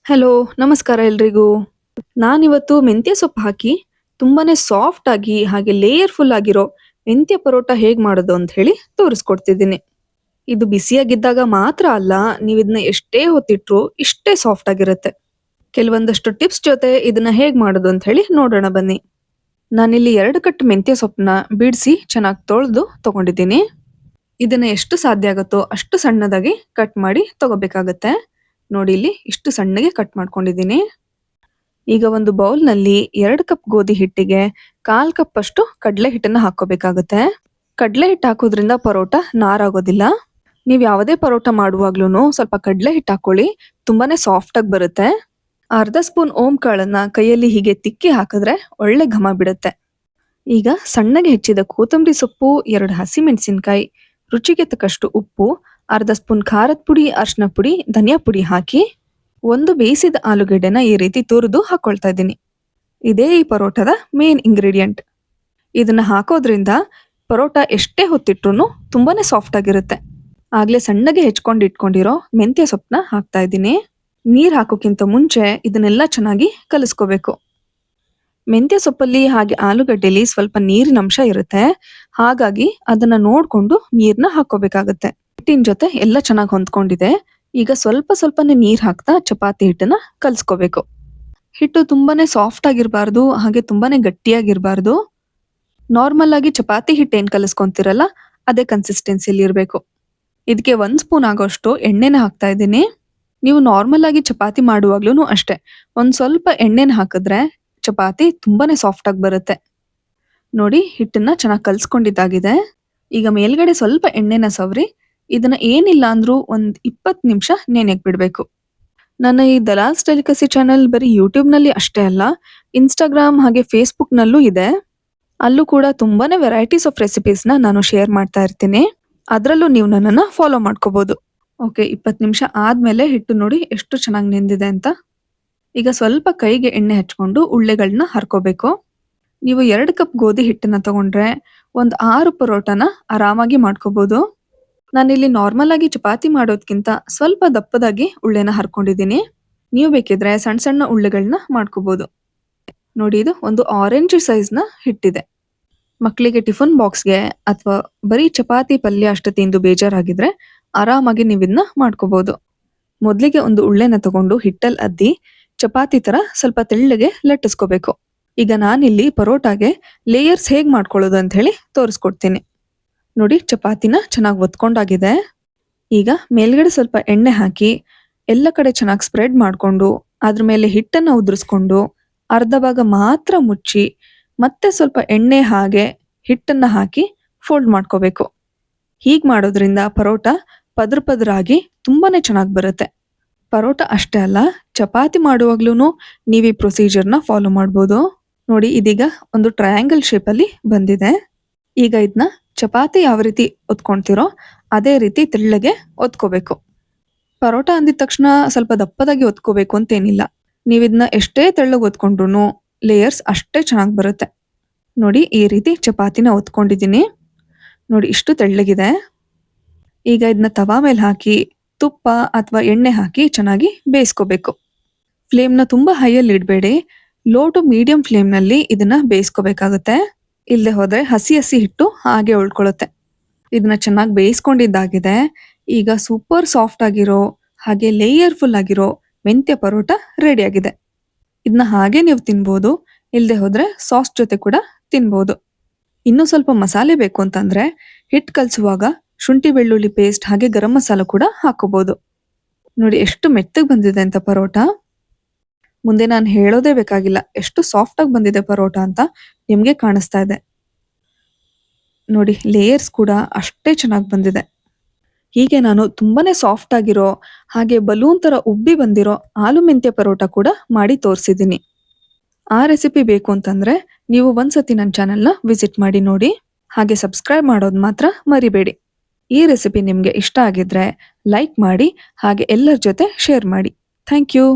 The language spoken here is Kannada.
ಹಲೋ, ನಮಸ್ಕಾರ ಎಲ್ರಿಗೂ. ನಾನಿವತ್ತು ಮೆಂತ್ಯ ಸೊಪ್ಪು ಹಾಕಿ ತುಂಬಾನೇ ಸಾಫ್ಟ್ ಆಗಿ ಹಾಗೆ ಲೇಯರ್‌ಫುಲ್ ಆಗಿರೋ ಮೆಂತ್ಯ ಪರೋಟ ಹೇಗ್ ಮಾಡೋದು ಅಂತ ಹೇಳಿ ತೋರಿಸ್ಕೊಡ್ತಿದ್ದೀನಿ. ಇದು ಬಿಸಿಯಾಗಿದ್ದಾಗ ಮಾತ್ರ ಅಲ್ಲ, ನೀವಿದನ್ನ ಎಷ್ಟೇ ಹೊತ್ತಿಟ್ರೂ ಇಷ್ಟೇ ಸಾಫ್ಟ್ ಆಗಿರುತ್ತೆ. ಕೆಲವೊಂದಷ್ಟು ಟಿಪ್ಸ್ ಜೊತೆ ಇದನ್ನ ಹೇಗ್ ಮಾಡೋದು ಅಂತ ಹೇಳಿ ನೋಡೋಣ ಬನ್ನಿ. ನಾನಿಲ್ಲಿ 2 ಕಟ್ ಮೆಂತ್ಯ ಸೊಪ್ಪನ್ನ ಬಿಡಿಸಿ ಚೆನ್ನಾಗಿ ತೊಳೆದು ತಗೊಂಡಿದ್ದೀನಿ. ಇದನ್ನ ಎಷ್ಟು ಸಾಧ್ಯ ಆಗುತ್ತೋ ಅಷ್ಟು ಸಣ್ಣದಾಗಿ ಕಟ್ ಮಾಡಿ ತಗೋಬೇಕಾಗತ್ತೆ. ನೋಡಿ ಇಲ್ಲಿ ಇಷ್ಟು ಸಣ್ಣಗೆ ಕಟ್ ಮಾಡ್ಕೊಂಡಿದ್ದೀನಿ. ಈಗ ಒಂದು ಬೌಲ್‌ನಲ್ಲಿ 2 ಕಪ್ ಗೋಧಿ ಹಿಟ್ಟಿಗೆ 1/4 ಕಪ್ ಅಷ್ಟು ಕಡಲೆ ಹಿಟ್ಟನ್ನ ಹಾಕೋಬೇಕಾಗುತ್ತೆ. ಕಡಲೆ ಹಿಟ್ಟು ಹಾಕೋದ್ರಿಂದ ಪರೋಟ ನಾರಾಗೋದಿಲ್ಲ. ನೀವು ಯಾವುದೇ ಪರೋಟ ಮಾಡುವಾಗ್ಲೂನು ಸ್ವಲ್ಪ ಕಡಲೆ ಹಿಟ್ಟು ಹಾಕೊಳ್ಳಿ, ತುಂಬಾನೇ ಸಾಫ್ಟ್ ಆಗಿ ಬರುತ್ತೆ. ಅರ್ಧ ಸ್ಪೂನ್ ಓಂ ಕಾಳನ್ನ ಕೈಯಲ್ಲಿ ಹೀಗೆ ತಿಕ್ಕಿ ಹಾಕಿದ್ರೆ ಒಳ್ಳೆ ಘಮ ಬಿಡುತ್ತೆ. ಈಗ ಸಣ್ಣಗೆ ಹೆಚ್ಚಿದ ಕೊತ್ತಂಬರಿ ಸೊಪ್ಪು, 2 ಹಸಿಮೆಣಸಿನಕಾಯಿ, ರುಚಿಗೆ ತಕ್ಕಷ್ಟು ಉಪ್ಪು, ಅರ್ಧ ಸ್ಪೂನ್ ಖಾರದ ಪುಡಿ, ಅರಿಶಿನ ಪುಡಿ, ಧನಿಯಾ ಪುಡಿ ಹಾಕಿ ಒಂದು ಬೇಯಿಸಿದ ಆಲೂಗೆಡ್ಡೆನ ಈ ರೀತಿ ತುರಿದು ಹಾಕೊಳ್ತಾ ಇದ್ದೀನಿ. ಇದೇ ಈ ಪರೋಟದ ಮೇನ್ ಇಂಗ್ರೀಡಿಯೆಂಟ್. ಇದನ್ನ ಹಾಕೋದ್ರಿಂದ ಪರೋಟ ಎಷ್ಟೇ ಹೊತ್ತಿಟ್ರು ತುಂಬಾನೇ ಸಾಫ್ಟ್ ಆಗಿರುತ್ತೆ. ಆಗ್ಲೇ ಸಣ್ಣಗೆ ಹೆಚ್ಕೊಂಡು ಇಟ್ಕೊಂಡಿರೋ ಮೆಂತ್ಯ ಸೊಪ್ಪನ್ನ ಹಾಕ್ತಾ ಇದ್ದೀನಿ. ನೀರ್ ಹಾಕೋಕ್ಕಿಂತ ಮುಂಚೆ ಇದನ್ನೆಲ್ಲ ಚೆನ್ನಾಗಿ ಕಲಿಸ್ಕೋಬೇಕು. ಮೆಂತ್ಯ ಸೊಪ್ಪಲ್ಲಿ ಹಾಗೆ ಆಲೂಗಡ್ಡೆಲಿ ಸ್ವಲ್ಪ ನೀರಿನ ಅಂಶ ಇರುತ್ತೆ, ಹಾಗಾಗಿ ಅದನ್ನ ನೋಡ್ಕೊಂಡು ನೀರ್ನ ಹಾಕೋಬೇಕಾಗತ್ತೆ. ಹಿಟ್ಟಿನ ಜೊತೆ ಎಲ್ಲ ಚೆನ್ನಾಗಿ ಹೊಂದ್ಕೊಂಡಿದೆ. ಈಗ ಸ್ವಲ್ಪ ಸ್ವಲ್ಪನೇ ನೀರ್ ಹಾಕ್ತಾ ಚಪಾತಿ ಹಿಟ್ಟನ್ನ ಕಲ್ಸ್ಕೋಬೇಕು. ಹಿಟ್ಟು ತುಂಬಾನೇ ಸಾಫ್ಟ್ ಆಗಿರ್ಬಾರ್ದು, ಹಾಗೆ ತುಂಬಾನೇ ಗಟ್ಟಿಯಾಗಿರ್ಬಾರ್ದು. ನಾರ್ಮಲ್ ಆಗಿ ಚಪಾತಿ ಹಿಟ್ಟು ಏನ್ ಕಲಿಸ್ಕೊಂತಿರಲ್ಲ ಅದೇ ಕನ್ಸಿಸ್ಟೆನ್ಸಿಯಲ್ಲಿ ಇರಬೇಕು. ಇದಕ್ಕೆ 1 ಸ್ಪೂನ್ ಆಗೋಷ್ಟು ಎಣ್ಣೆನ ಹಾಕ್ತಾ ಇದ್ದೀನಿ. ನೀವು ನಾರ್ಮಲ್ ಆಗಿ ಚಪಾತಿ ಮಾಡುವಾಗ್ಲೂ ಅಷ್ಟೇ, ಒಂದ್ ಸ್ವಲ್ಪ ಎಣ್ಣೆನ ಹಾಕಿದ್ರೆ ಚಪಾತಿ ತುಂಬಾನೇ ಸಾಫ್ಟ್ ಆಗಿ ಬರುತ್ತೆ. ನೋಡಿ ಹಿಟ್ಟನ್ನ ಚೆನ್ನಾಗಿ ಕಲ್ಸ್ಕೊಂಡಿದ್ದಾಗಿದೆ. ಈಗ ಮೇಲ್ಗಡೆ ಸ್ವಲ್ಪ ಎಣ್ಣೆನ ಸವರಿ ಇದನ್ನ ಏನಿಲ್ಲ ಅಂದ್ರೂ ಒಂದ್ 20 ನಿಮಿಷ ನೆನೆಯಕ್ ಬಿಡ್ಬೇಕು. ನನ್ನ ಈ ದಲಾಲ್ಸ್ ಡೆಲಿಕಸಿ ಚಾನೆಲ್ ಬರೀ ಯೂಟ್ಯೂಬ್ ನಲ್ಲಿ ಅಷ್ಟೇ ಅಲ್ಲ, ಇನ್ಸ್ಟಾಗ್ರಾಮ್ ಹಾಗೆ ಫೇಸ್ಬುಕ್ ನಲ್ಲೂ ಇದೆ. ಅಲ್ಲೂ ಕೂಡ ತುಂಬಾನೇ ವೆರೈಟೀಸ್ ಆಫ್ ರೆಸಿಪೀಸ್ ನಾನು ಶೇರ್ ಮಾಡ್ತಾ ಇರ್ತೀನಿ. ಅದ್ರಲ್ಲೂ ನೀವು ನನ್ನನ್ನ ಫಾಲೋ ಮಾಡ್ಕೋಬಹುದು. ಓಕೆ, 20 ನಿಮಿಷ ಆದ್ಮೇಲೆ ಹಿಟ್ಟು ನೋಡಿ ಎಷ್ಟು ಚೆನ್ನಾಗಿ ನೆಂದಿದೆ ಅಂತ. ಈಗ ಸ್ವಲ್ಪ ಕೈಗೆ ಎಣ್ಣೆ ಹಚ್ಕೊಂಡು ಉಳ್ಳೆಗಳನ್ನ ಹರ್ಕೋಬೇಕು. ನೀವು 2 ಕಪ್ ಗೋಧಿ ಹಿಟ್ಟನ್ನ ತಗೊಂಡ್ರೆ ಒಂದ್ 6 ಪರೋಟನ ಆರಾಮಾಗಿ ಮಾಡ್ಕೋಬಹುದು. ನಾನಿಲ್ಲಿ ನಾರ್ಮಲ್ ಆಗಿ ಚಪಾತಿ ಮಾಡೋದ್ಕಿಂತ ಸ್ವಲ್ಪ ದಪ್ಪದಾಗಿ ಉಳ್ಳೆನ ಹರ್ಕೊಂಡಿದ್ದೀನಿ. ನೀವು ಬೇಕಿದ್ರೆ ಸಣ್ಣ ಸಣ್ಣ ಉಳ್ಳೆಗಳನ್ನ ಮಾಡ್ಕೋಬಹುದು. ನೋಡಿ ಇದು ಒಂದು ಆರೆಂಜ್ ಸೈಜ್ ನ ಹಿಟ್ಟಿದೆ. ಮಕ್ಕಳಿಗೆ ಟಿಫನ್ ಬಾಕ್ಸ್ಗೆ ಅಥವಾ ಬರೀ ಚಪಾತಿ ಪಲ್ಯ ಅಷ್ಟು ತಿಂದು ಬೇಜಾರಾಗಿದ್ರೆ ಆರಾಮಾಗಿ ನೀವು ಇದನ್ನ ಮಾಡ್ಕೋಬಹುದು. ಮೊದಲಿಗೆ ಒಂದು ಉಳ್ಳೆನ ತಗೊಂಡು ಹಿಟ್ಟಲ್ಲಿ ಅದ್ದಿ ಚಪಾತಿ ತರ ಸ್ವಲ್ಪ ತೆಳ್ಳಗೆ ಲಟ್ಟಿಸ್ಕೋಬೇಕು. ಈಗ ನಾನಿಲ್ಲಿ ಪರೋಟಾಗೆ ಲೇಯರ್ಸ್ ಹೇಗ್ ಮಾಡ್ಕೊಳ್ಳೋದು ಅಂತ ಹೇಳಿ ತೋರಿಸ್ಕೊಡ್ತೀನಿ. ನೋಡಿ ಚಪಾತಿನ ಚೆನ್ನಾಗಿ ಒತ್ಕೊಂಡಾಗಿದೆ. ಈಗ ಮೇಲ್ಗಡೆ ಸ್ವಲ್ಪ ಎಣ್ಣೆ ಹಾಕಿ ಎಲ್ಲ ಕಡೆ ಚೆನ್ನಾಗಿ ಸ್ಪ್ರೆಡ್ ಮಾಡ್ಕೊಂಡು ಅದ್ರ ಮೇಲೆ ಹಿಟ್ಟನ್ನ ಉದುರಿಸ್ಕೊಂಡು ಅರ್ಧ ಭಾಗ ಮಾತ್ರ ಮುಚ್ಚಿ ಮತ್ತೆ ಸ್ವಲ್ಪ ಎಣ್ಣೆ ಹಾಗೆ ಹಿಟ್ಟನ್ನ ಹಾಕಿ ಫೋಲ್ಡ್ ಮಾಡ್ಕೋಬೇಕು. ಹೀಗ್ ಮಾಡೋದ್ರಿಂದ ಪರೋಟ ಪದ್ರ ಪದರಾಗಿ ತುಂಬಾನೇ ಚೆನ್ನಾಗಿ ಬರುತ್ತೆ. ಪರೋಟ ಅಷ್ಟೇ ಅಲ್ಲ, ಚಪಾತಿ ಮಾಡುವಾಗ್ಲೂ ನೀವು ಈ ಪ್ರೊಸೀಜರ್ನ ಫಾಲೋ ಮಾಡ್ಬೋದು. ನೋಡಿ ಇದೀಗ ಒಂದು ಟ್ರಯಾಂಗಲ್ ಶೇಪಲ್ಲಿ ಬಂದಿದೆ. ಈಗ ಇದನ್ನ ಚಪಾತಿ ಯಾವ ರೀತಿ ಒತ್ಕೊಂತೀರೋ ಅದೇ ರೀತಿ ತೆಳ್ಳಗೆ ಒತ್ಕೋಬೇಕು. ಪರೋಟ ಅಂದಿದ ತಕ್ಷಣ ಸ್ವಲ್ಪ ದಪ್ಪದಾಗಿ ಒತ್ಕೋಬೇಕು ಅಂತೇನಿಲ್ಲ. ನೀವು ಇದನ್ನ ಎಷ್ಟೇ ತೆಳ್ಳಗೆ ಒತ್ಕೊಂಡ್ರು ಲೇಯರ್ಸ್ ಅಷ್ಟೇ ಚೆನ್ನಾಗಿ ಬರುತ್ತೆ. ನೋಡಿ ಈ ರೀತಿ ಚಪಾತಿನ ಒತ್ಕೊಂಡಿದ್ದೀನಿ. ನೋಡಿ ಇಷ್ಟು ತೆಳ್ಳಗಿದೆ. ಈಗ ಇದನ್ನ ತವಾ ಮೇಲೆ ಹಾಕಿ ತುಪ್ಪ ಅಥವಾ ಎಣ್ಣೆ ಹಾಕಿ ಚೆನ್ನಾಗಿ ಬೇಯಿಸ್ಕೋಬೇಕು. ಫ್ಲೇಮ್ನ ತುಂಬಾ ಹೈಯಲ್ಲಿ ಇಡಬೇಡಿ, ಲೋ ಟು ಮೀಡಿಯಂ ಫ್ಲೇಮ್ನಲ್ಲಿ ಇದನ್ನ ಬೇಯಿಸ್ಕೋಬೇಕಾಗುತ್ತೆ. ಇಲ್ಲದೆ ಹೋದ್ರೆ ಹಸಿ ಹಸಿ ಹಿಟ್ಟು ಹಾಗೆ ಉಳ್ಕೊಳ್ಳುತ್ತೆ. ಇದನ್ನ ಚೆನ್ನಾಗಿ ಬೇಯಿಸ್ಕೊಂಡಿದ್ದಾಗಿದೆ. ಈಗ ಸೂಪರ್ ಸಾಫ್ಟ್ ಆಗಿರೋ ಹಾಗೆ ಲೇಯರ್ಫುಲ್ ಆಗಿರೋ ಮೆಂತ್ಯ ಪರೋಟ ರೆಡಿ ಆಗಿದೆ. ಇದನ್ನ ಹಾಗೆ ನೀವು ತಿನ್ಬೋದು, ಇಲ್ಲದೆ ಹೋದ್ರೆ ಸಾಸ್ ಜೊತೆ ಕೂಡ ತಿನ್ಬೋದು. ಇನ್ನೂ ಸ್ವಲ್ಪ ಮಸಾಲೆ ಬೇಕು ಅಂತಂದ್ರೆ ಹಿಟ್ಟು ಕಲಸುವಾಗ ಶುಂಠಿ ಬೆಳ್ಳುಳ್ಳಿ ಪೇಸ್ಟ್ ಹಾಗೆ ಗರಂ ಮಸಾಲ ಕೂಡ ಹಾಕೋಬಹುದು. ನೋಡಿ ಎಷ್ಟು ಮೆತ್ತಗೆ ಬಂದಿದೆ ಅಂತ ಪರೋಟ. ಮುಂದೆ ನಾನು ಹೇಳೋದೇ ಬೇಕಾಗಿಲ್ಲ ಎಷ್ಟು ಸಾಫ್ಟ್ ಆಗಿ ಬಂದಿದೆ ಪರೋಟ ಅಂತ ನಿಮ್ಗೆ ಕಾಣಿಸ್ತಾ ಇದೆ. ನೋಡಿ ಲೇಯರ್ಸ್ ಕೂಡ ಅಷ್ಟೇ ಚೆನ್ನಾಗಿ ಬಂದಿದೆ. ಹೀಗೆ ನಾನು ತುಂಬಾನೇ ಸಾಫ್ಟ್ ಆಗಿರೋ ಹಾಗೆ ಬಲೂನ್ ತರ ಉಬ್ಬಿ ಬಂದಿರೋ ಆಲೂ ಮೆಂತ್ಯ ಪರೋಟ ಕೂಡ ಮಾಡಿ ತೋರಿಸಿದ್ದೀನಿ. ಆ ರೆಸಿಪಿ ಬೇಕು ಅಂತಂದ್ರೆ ನೀವು ಒಂದ್ಸತಿ ನನ್ನ ಚಾನೆಲ್ನ ವಿಸಿಟ್ ಮಾಡಿ ನೋಡಿ. ಹಾಗೆ ಸಬ್ಸ್ಕ್ರೈಬ್ ಮಾಡೋದು ಮಾತ್ರ ಮರಿಬೇಡಿ. ಈ ರೆಸಿಪಿ ನಿಮ್ಗೆ ಇಷ್ಟ ಆಗಿದ್ರೆ ಲೈಕ್ ಮಾಡಿ ಹಾಗೆ ಎಲ್ಲರ ಜೊತೆ ಶೇರ್ ಮಾಡಿ. Thank you.